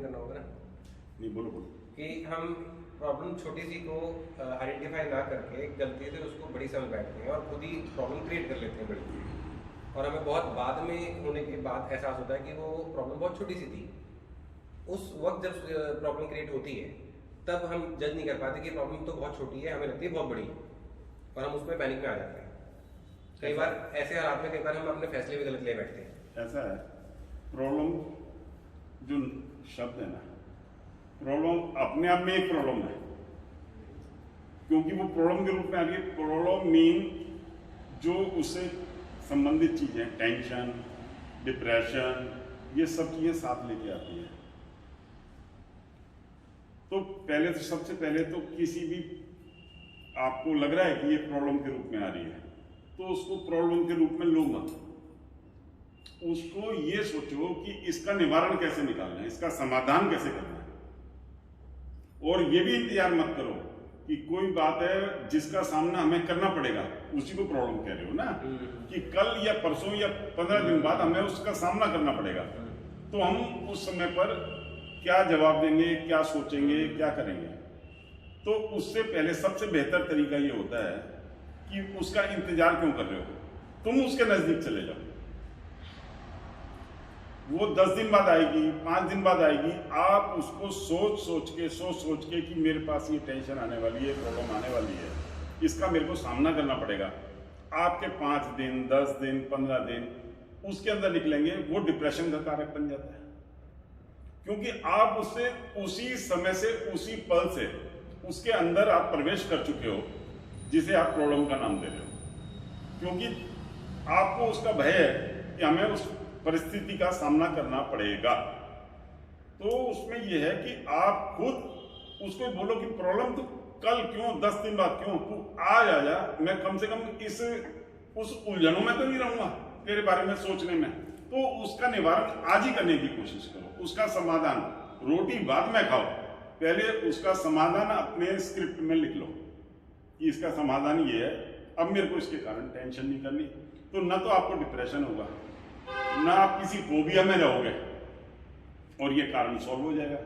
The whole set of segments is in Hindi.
करना होगा ना नहीं, बोलो बोलो। कि हम प्रॉब्लम छोटी सी को आइडेंटिफाई ना करके गलती से उसको बड़ी समझ बैठते हैं और खुद ही प्रॉब्लम क्रिएट कर लेते हैं बड़ी, और हमें बहुत बाद में होने के बाद एहसास होता है कि वो प्रॉब्लम बहुत छोटी सी थी। उस वक्त जब प्रॉब्लम क्रिएट होती है तब हम जज नहीं कर पाते कि प्रॉब्लम तो बहुत छोटी है, हमें लगती है बहुत बड़ी, और हम उसमें पैनिक में आ जाते हैं। कई बार ऐसे हालात में कई बार हम अपने फैसले भी गलत ले बैठते हैं। ऐसा है, प्रॉब्लम जो शब्द है ना, प्रॉब्लम अपने आप में एक प्रॉब्लम है, क्योंकि वो प्रॉब्लम के रूप में आ रही है। प्रॉब्लम मीन जो उससे संबंधित चीजें, टेंशन, डिप्रेशन, ये सब चीजें साथ लेके आती है। तो पहले तो सबसे पहले तो किसी भी आपको लग रहा है कि ये प्रॉब्लम के रूप में आ रही है, तो उसको प्रॉब्लम के रूप में लो मत। उसको ये सोचो कि इसका निवारण कैसे निकालना है, इसका समाधान कैसे करना है। और ये भी इंतजार मत करो कि कोई बात है जिसका सामना हमें करना पड़ेगा, उसी को प्रॉब्लम कह रहे हो ना, कि कल या परसों या 15 दिन बाद हमें उसका सामना करना पड़ेगा। तो हम उस समय पर क्या जवाब देंगे, क्या सोचेंगे, क्या करेंगे। तो उससे पहले सबसे बेहतर तरीका ये होता है कि उसका इंतजार क्यों कर रहे हो, तुम उसके नजदीक चले जाओ। वो 10 दिन बाद आएगी, 5 दिन बाद आएगी, आप उसको सोच सोच के कि मेरे पास ये टेंशन आने वाली है, प्रॉब्लम आने वाली है, इसका मेरे को सामना करना पड़ेगा। आपके 5 दिन, 10 दिन, 15 दिन उसके अंदर निकलेंगे, वो डिप्रेशन का कारक बन जाता है। क्योंकि आप उससे उसी समय से, उसी पल से उसके अंदर आप प्रवेश कर चुके हो, जिसे आप प्रॉब्लम का नाम दे रहे हो। क्योंकि आपको उसका भय है कि हमें उस परिस्थिति का सामना करना पड़ेगा। तो उसमें यह है कि आप खुद उसको बोलो कि प्रॉब्लम तो कल क्यों, 10 दिन बाद क्यों, तू आज आ जा, मैं कम से कम उस उलझनों में तो नहीं रहूंगा तेरे बारे में सोचने में। तो उसका निवारण आज ही करने की कोशिश करो। उसका समाधान, रोटी बाद में खाओ, पहले उसका समाधान अपने स्क्रिप्ट में लिख लो कि इसका समाधान ये है, अब मेरे को इसके कारण टेंशन नहीं करनी। तो न तो आपको डिप्रेशन होगा, ना आप किसी फोबिया में रहोगे, और ये कारण सॉल्व हो जाएगा।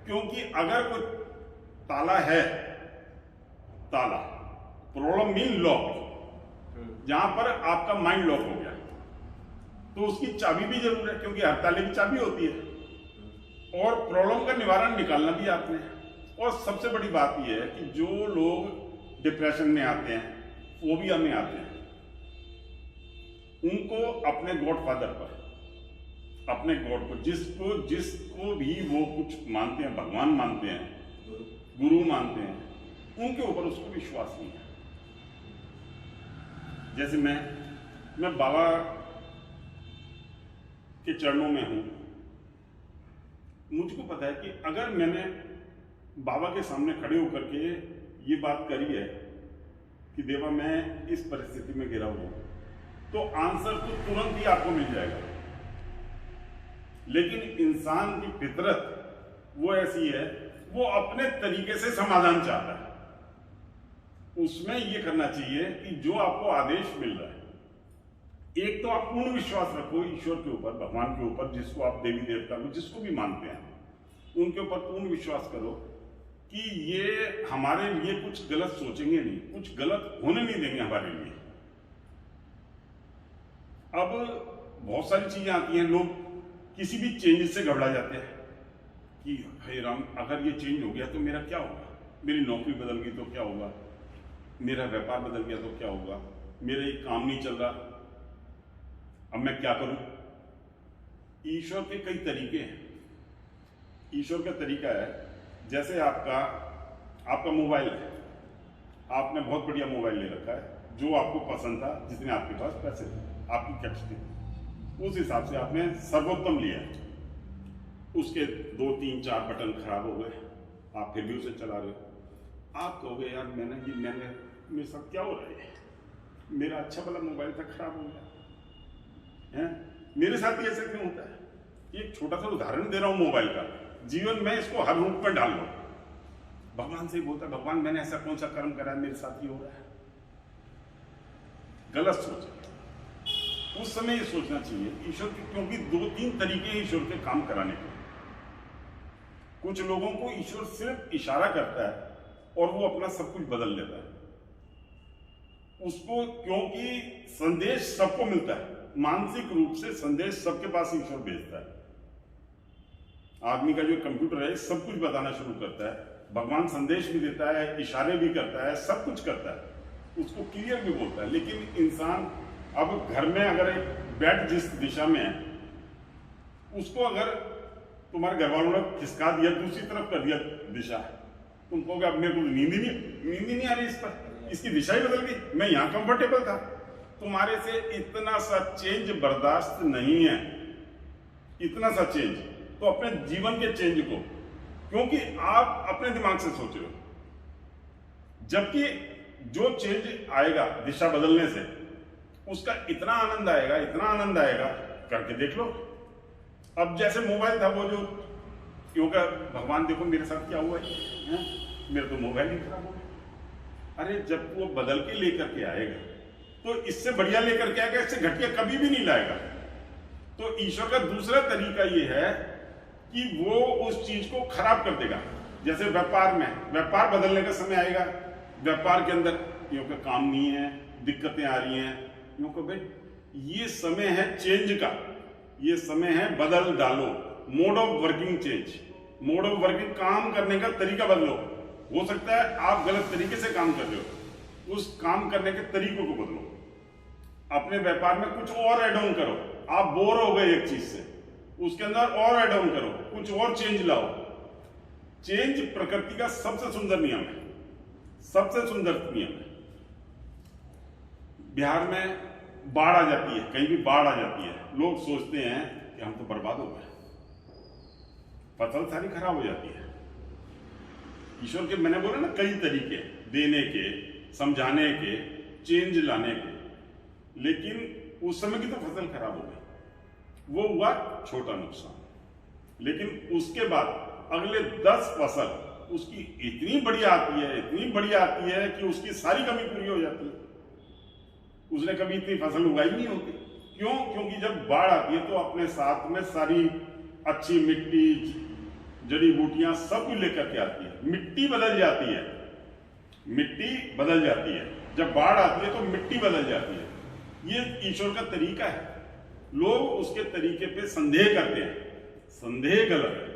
क्योंकि अगर कोई ताला है, ताला, प्रॉब्लम मीन लॉक, जहां पर आपका माइंड लॉक हो गया, तो उसकी चाबी भी जरूर है, क्योंकि हर ताले की चाबी होती है। और प्रॉब्लम का निवारण निकालना भी आपने। और सबसे बड़ी बात यह है कि जो लोग डिप्रेशन में आते हैं, फोबिया में आते हैं, उनको अपने गॉडफादर पर, अपने गॉड को, जिसको भी वो कुछ मानते हैं, भगवान मानते हैं, गुरु मानते हैं, उनके ऊपर उसको विश्वास नहीं है। जैसे मैं बाबा के चरणों में हूं, मुझको पता है कि अगर मैंने बाबा के सामने खड़े होकर के ये बात करी है कि देवा मैं इस परिस्थिति में गिरा हुआ हूं, तो आंसर तो तुरंत ही आपको मिल जाएगा। लेकिन इंसान की फितरत वो ऐसी है, वो अपने तरीके से समाधान चाहता है। उसमें ये करना चाहिए कि जो आपको आदेश मिल रहा है, एक तो आप पूर्ण विश्वास रखो ईश्वर के ऊपर, भगवान के ऊपर, जिसको आप देवी देवता को जिसको भी मानते हैं, उनके ऊपर पूर्ण विश्वास करो कि ये हमारे लिए कुछ गलत सोचेंगे नहीं, कुछ गलत होने नहीं देंगे हमारे लिए। अब बहुत सारी चीजें आती हैं, लोग किसी भी चेंज से घबरा जाते हैं कि हे राम, अगर ये चेंज हो गया तो मेरा क्या होगा, मेरी नौकरी बदल गई तो क्या होगा, मेरा व्यापार बदल गया तो क्या होगा, मेरा ये काम नहीं चल रहा, अब मैं क्या करूं। ईश्वर के कई तरीके हैं। ईश्वर का तरीका है, जैसे आपका मोबाइल है, आपने बहुत बढ़िया मोबाइल ले रखा है, जो आपको पसंद था, जितने आपके पास पैसे थे, आपकी कैपेसिटी, उस हिसाब से आपने सर्वोत्तम लिया। उसके 2, 3, 4 बटन खराब हो गए, आप फिर भी उसे चला रहे हो। आप कहोगे यार मेरे साथ क्या हो रहा है, मेरा अच्छा वाला मोबाइल था, खराब हो गया है, मेरे साथ ही ऐसा क्यों होता है। एक छोटा सा उदाहरण दे रहा हूं मोबाइल का, जीवन में इसको हर रूप में डाल लो। भगवान से बोलता है, भगवान मैंने ऐसा कौन सा कर्म करा है, मेरे साथ ही हो रहा है। गलत सोच। उस समय ये सोचना चाहिए ईश्वर की, क्योंकि 2-3 तरीके हैं ईश्वर के काम कराने के। कुछ लोगों को ईश्वर सिर्फ इशारा करता है और वो अपना सब कुछ बदल लेता है उसको, क्योंकि संदेश सबको मिलता है, मानसिक रूप से संदेश सबके पास ईश्वर भेजता है। आदमी का जो कंप्यूटर है सब कुछ बताना शुरू करता है, भगवान संदेश भी देता है, इशारे भी करता है, सब कुछ करता है, उसको क्लियर भी बोलता है। लेकिन इंसान अब घर में अगर एक बेड जिस दिशा में है उसको अगर तुम्हारे घर वालों ने खिसका दिया, दूसरी तरफ कर दिया दिशा, तुम कहोगे अब मेरे को नींद ही नहीं आ रही, इस पर इसकी दिशा ही बदल गई, मैं यहां कंफर्टेबल था। तुम्हारे से इतना सा चेंज बर्दाश्त नहीं है, इतना सा चेंज। तो अपने जीवन के चेंज को, क्योंकि आप अपने दिमाग से सोच रहे हो, जबकि जो चेंज आएगा दिशा बदलने से उसका इतना आनंद आएगा, इतना आनंद आएगा, करके देख लो। अब जैसे मोबाइल था, वो जो योगा, भगवान देखो मेरे साथ क्या हुआ है, मेरे तो मोबाइल ही खराब हो गया। अरे जब वो बदल के लेकर के आएगा तो इससे बढ़िया लेकर के आएगा, इससे घटिया कभी भी नहीं लाएगा। तो ईश्वर का दूसरा तरीका ये है कि वो उस चीज को खराब कर देगा। जैसे व्यापार में, व्यापार बदलने का समय आएगा, व्यापार के अंदर यूं का काम नहीं है, दिक्कतें आ रही हैं, यूं को भाई ये समय है चेंज का, ये समय है बदल डालो, mode of working change, mode of working, काम करने का तरीका बदलो। हो सकता है आप गलत तरीके से काम कर रहे हो, उस काम करने के तरीकों को बदलो। अपने व्यापार में कुछ और ऐड ऑन करो, आप बोर हो गए एक चीज से, उसके अंदर और ऐड ऑन करो, कुछ और चेंज लाओ। चेंज प्रकृति का सबसे सुंदर नियम है, सबसे सुंदर नियम है। बिहार में बाढ़ आ जाती है, कहीं भी बाढ़ आ जाती है, लोग सोचते हैं कि हम तो बर्बाद हो गए, फसल सारी खराब हो जाती है। ईश्वर के, मैंने बोला ना, कई तरीके देने के, समझाने के, चेंज लाने के, लेकिन उस समय की तो फसल खराब हो गई, वो हुआ छोटा नुकसान। लेकिन उसके बाद अगले 10 फसल उसकी इतनी बढ़िया आती है, इतनी बढ़िया आती है कि उसकी सारी कमी पूरी हो जाती है। उसने कभी इतनी फसल उगाई नहीं होती। क्यों? क्योंकि जब बाढ़ आती है तो अपने साथ में सारी अच्छी मिट्टी, जड़ी बूटियां सब कुछ लेकर के आती है, मिट्टी बदल जाती है, मिट्टी बदल जाती है। जब बाढ़ आती है तो मिट्टी बदल जाती है। ये ईश्वर का तरीका है। लोग उसके तरीके पे संदेह करते हैं, संदेह गलत है।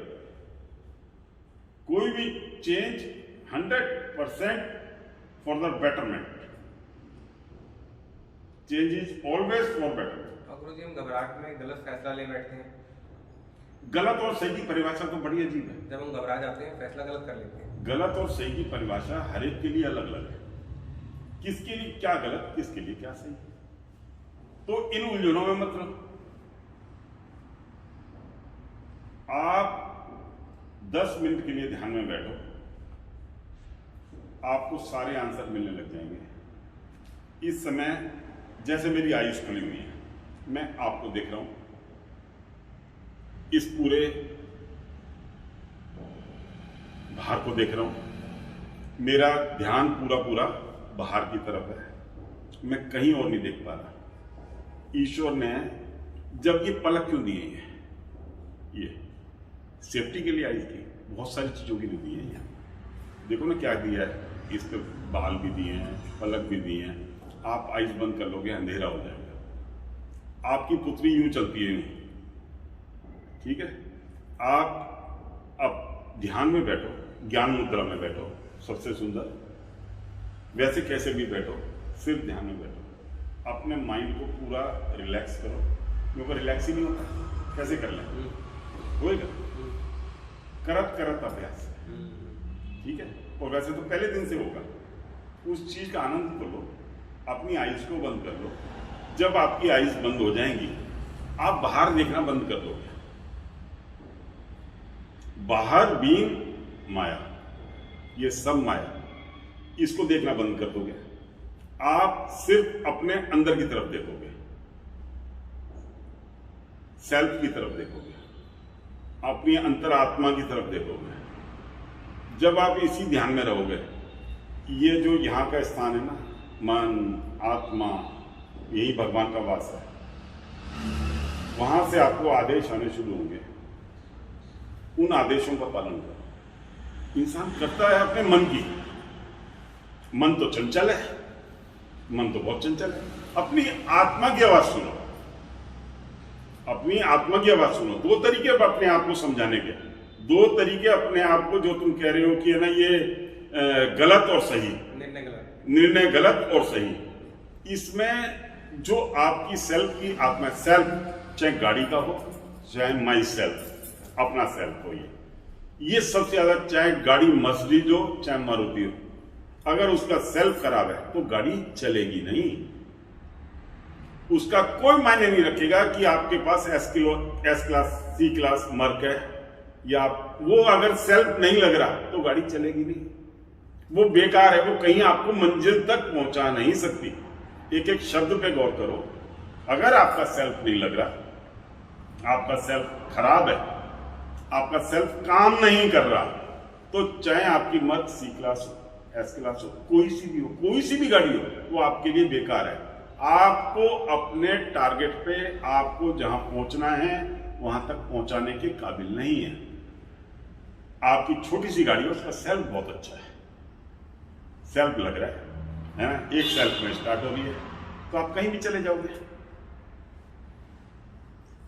कोई भी change 100% for the betterment, change is always for betterment. Guruji, हम घबराहट में गलत फैसला ले बैठते हैं। गलत और सही की परिभाषा तो बड़ी अजीब है। जब हम घबरा जाते हैं फैसला गलत कर लेते हैं। गलत और सही की परिभाषा हर एक के लिए अलग अलग है, किसके लिए क्या गलत, किसके लिए क्या सही। तो इन उलझनों में मत रहो। आप 10 मिनट के लिए ध्यान में बैठो, आपको सारे आंसर मिलने लग जाएंगे। इस समय जैसे मेरी आयुष खुली हुई है, मैं आपको देख रहा हूं, इस पूरे बाहर को देख रहा हूं, मेरा ध्यान पूरा बाहर की तरफ है, मैं कहीं और नहीं देख पा रहा। ईश्वर ने जब ये पलक क्यों दी है, ये सेफ्टी के लिए आई थी, बहुत सारी चीजों के लिए दी है। यहाँ देखो ना क्या दिया है, इस पे बाल भी दिए हैं, पलक भी दिए हैं। आप आइज बंद कर लोगे अंधेरा हो जाएगा। आपकी पुत्री यूं चलती है, ठीक है। आप अब ध्यान में बैठो, ज्ञान मुद्रा में बैठो, सबसे सुंदर, वैसे कैसे भी बैठो, सिर्फ ध्यान में बैठो। अपने माइंड को पूरा रिलैक्स करो, क्योंकि रिलैक्स ही नहीं होता, कैसे कर लें, होएगा करत करत अभ्यास, ठीक है। और वैसे तो पहले दिन से होगा। उस चीज का आनंद लो, अपनी आइज को बंद कर लो। जब आपकी आइज बंद हो जाएंगी, आप बाहर देखना बंद कर दोगे। बाहर बीइंग माया, ये सब माया, इसको देखना बंद कर दोगे। आप सिर्फ अपने अंदर की तरफ देखोगे, सेल्फ की तरफ देखोगे, अपनी अंतरात्मा की तरफ देखोगे। जब आप इसी ध्यान में रहोगे, ये जो यहाँ का स्थान है ना, मन, आत्मा, यही भगवान का वास है। वहां से आपको आदेश आने शुरू होंगे उन आदेशों का पालन करो। इंसान करता है अपने मन की, मन तो चंचल है, मन तो बहुत चंचल है। अपनी आत्मा की आवाज सुनो, अपनी आत्मा की आवाज सुनो। दो तरीके अपने आप को समझाने के, दो तरीके अपने आप को, जो तुम कह रहे हो कि है ना ये गलत और सही, निर्णय गलत और सही, इसमें जो आपकी सेल्फ की आत्मा, सेल्फ चाहे गाड़ी का हो चाहे माई सेल्फ, अपना सेल्फ हो, ये सबसे ज्यादा, चाहे गाड़ी मर्सिडीज हो चाहे मारुति हो, अगर उसका सेल्फ खराब है तो गाड़ी चलेगी नहीं। उसका कोई मायने नहीं रखेगा कि आपके पास S class C class Merc है, या वो अगर सेल्फ नहीं लग रहा तो गाड़ी चलेगी नहीं, वो बेकार है, वो कहीं आपको मंजिल तक पहुंचा नहीं सकती। एक एक शब्द पे गौर करो। अगर आपका सेल्फ नहीं लग रहा, आपका सेल्फ खराब है, आपका सेल्फ काम नहीं कर रहा, तो चाहे आपकी मर्क सी क्लास हो, एस क्लास हो, कोई सी भी हो, कोई सी भी गाड़ी हो, वो आपके लिए बेकार है। आपको अपने टारगेट पे, आपको जहां पहुंचना है वहां तक पहुंचाने के काबिल नहीं है। आपकी छोटी सी गाड़ी है, उसका सेल्फ बहुत अच्छा है, सेल्फ लग रहा है ना, एक सेल्फ में स्टार्ट हो रही है, तो आप कहीं भी चले जाओगे।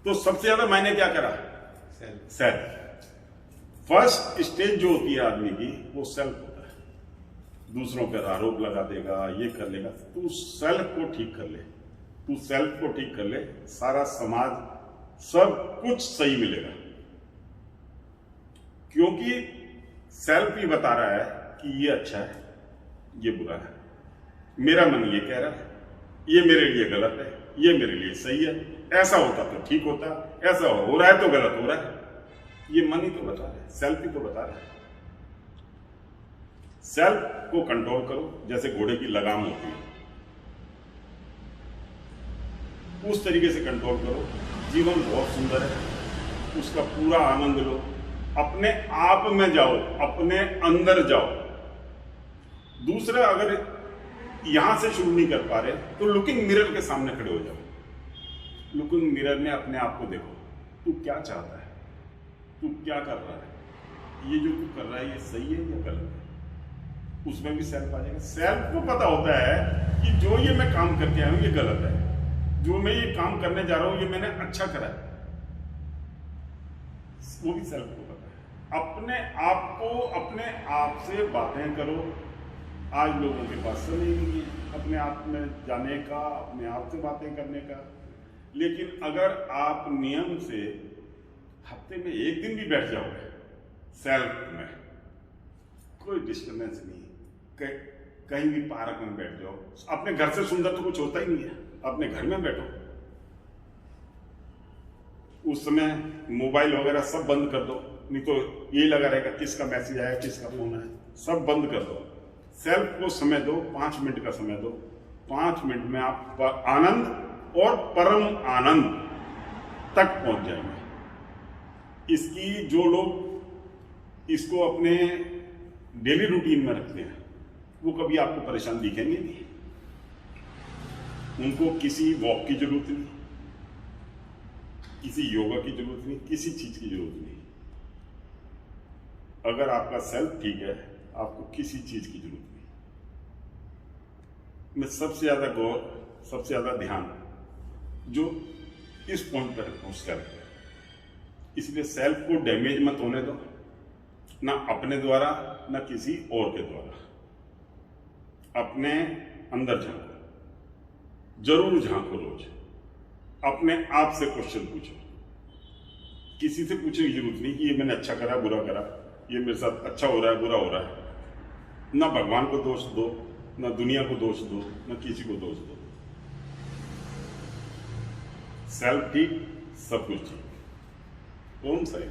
तो सबसे ज्यादा मैंने क्या करा, सेल्फ। फर्स्ट स्टेज जो होती है आदमी की, वो सेल्फ होता है। दूसरों पर आरोप लगा देगा, ये कर लेगा, तू सेल्फ को ठीक कर ले, तू सेल्फ को ठीक कर ले, सारा समाज सब कुछ सही मिलेगा। क्योंकि सेल्फ ही बता रहा है कि ये अच्छा है, ये बुरा है, मेरा मन ये कह रहा है, ये मेरे लिए गलत है, ये मेरे लिए सही है, ऐसा होता तो ठीक होता, ऐसा हो रहा है तो गलत हो रहा है। ये मन ही तो बता रहा है, सेल्फ ही तो बता रहा है। सेल्फ को कंट्रोल करो, जैसे घोड़े की लगाम होती है, उस तरीके से कंट्रोल करो। जीवन बहुत सुंदर है, उसका पूरा आनंद लो, अपने आप में जाओ, अपने अंदर जाओ। दूसरा, अगर यहां से शुरू नहीं कर पा रहे तो लुकिंग मिरर के सामने खड़े हो जाओ। लुकिंग मिरर में अपने आप को देखो, तू क्या चाहता है, तू क्या कर रहा है, ये जो तू कर रहा है ये सही है या गलत है। उसमें भी सेल्फ आ जाएगा। सेल्फ को पता होता है कि जो ये मैं काम करके आया हूं ये गलत है, जो मैं ये काम करने जा रहा हूं ये मैंने अच्छा करा है, वो भी सेल्फ को पता है। अपने आप को, अपने आप से बातें करो। आज लोगों के पास समय नहीं है अपने आप में जाने का, अपने आप से बातें करने का। लेकिन अगर आप नियम से हफ्ते में एक दिन भी बैठ जाओगे सेल्फ में, कोई डिस्टर्बेंस नहीं, कहीं भी पार्क में बैठ जाओ। अपने घर से सुंदर तो कुछ होता ही नहीं है, अपने घर में बैठो। उस समय मोबाइल वगैरह सब बंद कर दो, नहीं तो ये लगा रहेगा किसका मैसेज आया, किसका फोन आया, सब बंद कर दो। सेल्फ को समय दो, 5 मिनट का समय दो। 5 मिनट में आप आनंद और परम आनंद तक पहुंच जाएंगे। इसकी जो लोग इसको अपने डेली रूटीन में रखते हैं वो कभी आपको परेशान दिखेंगे नहीं। उनको किसी वॉक की जरूरत नहीं, किसी योगा की जरूरत नहीं, किसी चीज की जरूरत नहीं। अगर आपका सेल्फ ठीक है, आपको किसी चीज की जरूरत नहीं। मैं सबसे ज्यादा गौर, सबसे ज्यादा ध्यान जो इस पॉइंट पर रखता हूं, सेल्फ। इसलिए सेल्फ को डैमेज मत होने दो, ना अपने द्वारा ना किसी और के द्वारा। अपने अंदर झांको, जरूर झांको रोज। अपने आप से क्वेश्चन पूछो, किसी से पूछने की जरूरत नहीं कि ये मैंने अच्छा करा बुरा करा, ये मेरे साथ अच्छा हो रहा है बुरा हो रहा है। ना भगवान को दोष दो, ना दुनिया को दोष दो, ना किसी को दोष दो। सेल्फ ठीक, सब कुछ ठीक। ओम साई।